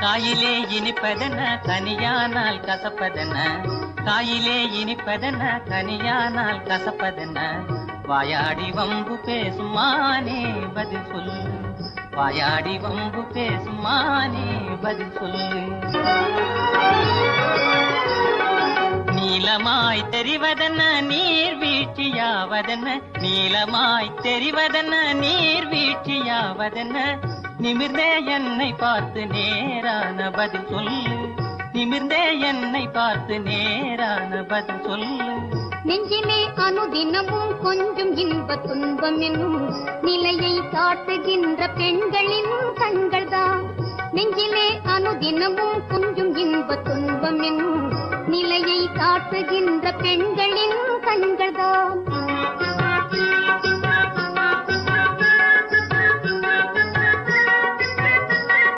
காயிலே இனிப்பதென்ன கனியானால் கசப்பதென்ன, காயிலே இனிப்பதென்ன கனியானால் கசப்பதென்ன, வாயாடி வம்பு பேசுமானே பதில் சொல்லு, வாயாடி வம்பு பேசுமானே பதில் சொல்லு. நீலமாய் தெரிவதென்ன நீர் வீழ்ச்சியாவதென்ன, நீலமாய் தெரிவதென்ன நீர் வீழ்ச்சியாவதென்ன, நிமிர்ந்தே என்னை பார்த்து நேரான பதில் சொல்லு, நிமிர்ந்தே என்னை பார்த்து நேரான பதில் சொல்லு. நெஞ்சிலே அனுதினமும் கொஞ்சம் இன்ப துன்பம் என்னும் நிலையை காட்டுகின்ற பெண்களின் கண்கள்தான், நெஞ்சிலே அனுதினமும் கொஞ்சம் இன்ப துன்பம் என்னும் நிலையை காட்டுகின்ற பெண்களின் கண்கள்தான்.